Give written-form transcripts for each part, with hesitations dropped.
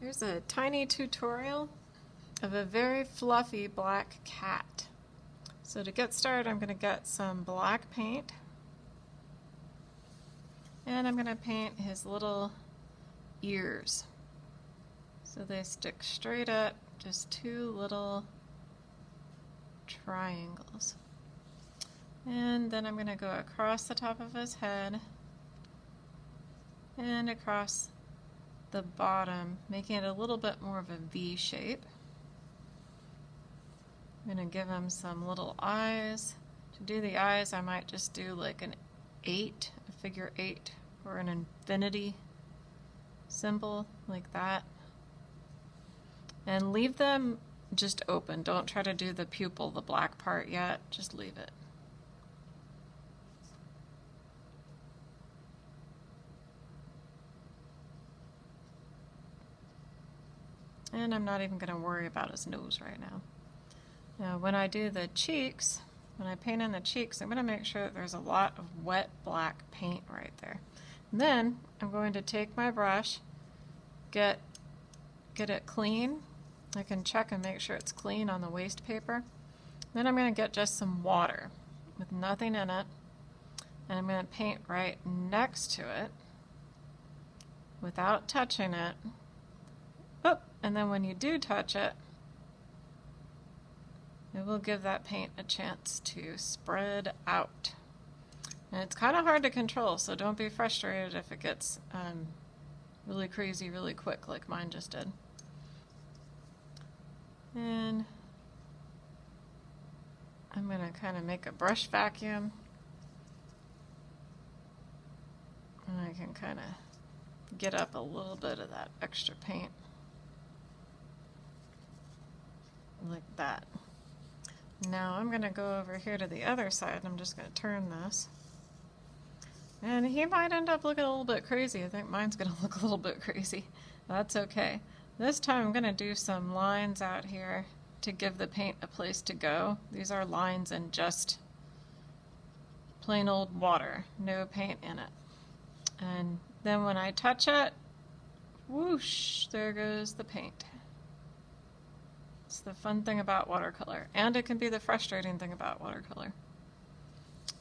Here's a tiny tutorial of a very fluffy black cat. So to get started, I'm going to get some black paint, and I'm going to paint his little ears. So they stick straight up, just two little triangles. And then I'm going to go across the top of his head and across the bottom, making it a little bit more of a V shape. I'm going to give him some little eyes. To do the eyes, I might just do like an 8, a figure 8, or an infinity symbol like that. And leave them just open. Don't try to do the pupil, the black part yet. Just leave it. And I'm not even going to worry about his nose right now. Now when I do the cheeks, when I paint in the cheeks, I'm going to make sure that there's a lot of wet black paint right there. And then I'm going to take my brush, get it clean. I can check and make sure it's clean on the waste paper. Then I'm going to get just some water with nothing in it, and I'm going to paint right next to it without touching it. Oh, and then when you do touch it, it will give that paint a chance to spread out. And it's kind of hard to control, so don't be frustrated if it gets really crazy really quick like mine just did. And I'm going to kind of make a brush vacuum, and I can kind of get up a little bit of that extra paint like that. Now I'm going to go over here to the other side, and I'm just going to turn this. And he might end up looking a little bit crazy. I think mine's going to look a little bit crazy. That's okay. This time I'm going to do some lines out here to give the paint a place to go. These are lines in just plain old water, no paint in it. And then when I touch it, whoosh, there goes the paint. It's the fun thing about watercolor, and it can be the frustrating thing about watercolor.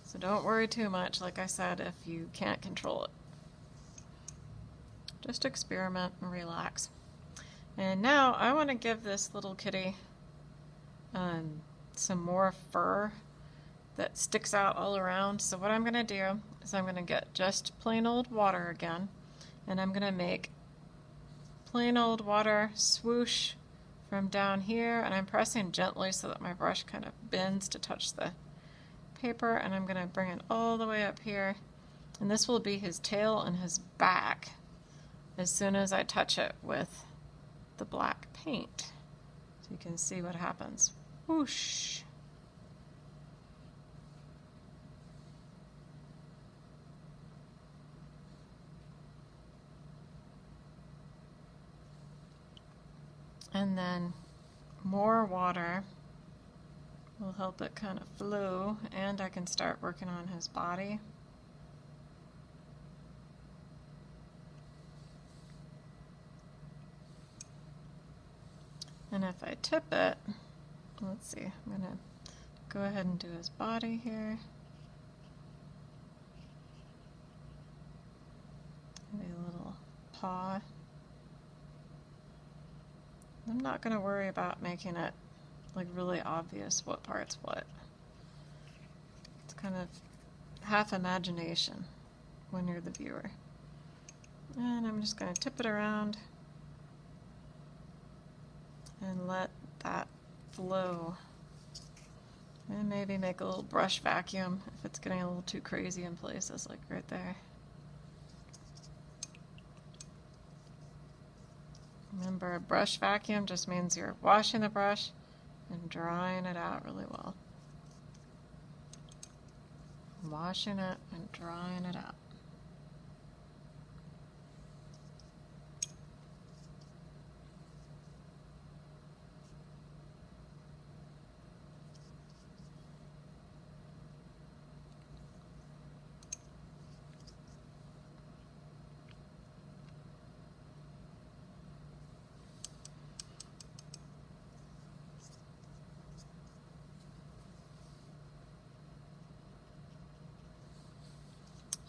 So don't worry too much, like I said, if you can't control it. Just experiment and relax. And now I want to give this little kitty some more fur that sticks out all around. So what I'm going to do is I'm going to get just plain old water again, and I'm going to make plain old water swoosh from down here, and I'm pressing gently so that my brush kind of bends to touch the paper, and I'm going to bring it all the way up here, and this will be his tail and his back as soon as I touch it with the black paint. So you can see what happens. Whoosh! And then more water will help it kind of flow, and I can start working on his body. And if I tip it, let's see, I'm going to go ahead and do his body here. Maybe a little paw. I'm not going to worry about making it like really obvious what part's what. It's kind of half imagination when you're the viewer. And I'm just going to tip it around and let that flow. And maybe make a little brush vacuum if it's getting a little too crazy in places, like right there. Remember, a brush vacuum just means you're washing the brush and drying it out really well. Washing it and drying it out.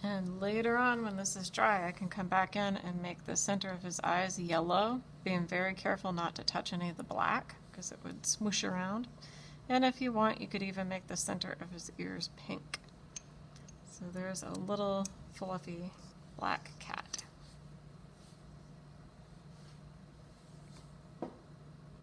And later on, when this is dry, I can come back in and make the center of his eyes yellow, being very careful not to touch any of the black because it would smoosh around. And if you want, you could even make the center of his ears pink. So there's a little fluffy black cat.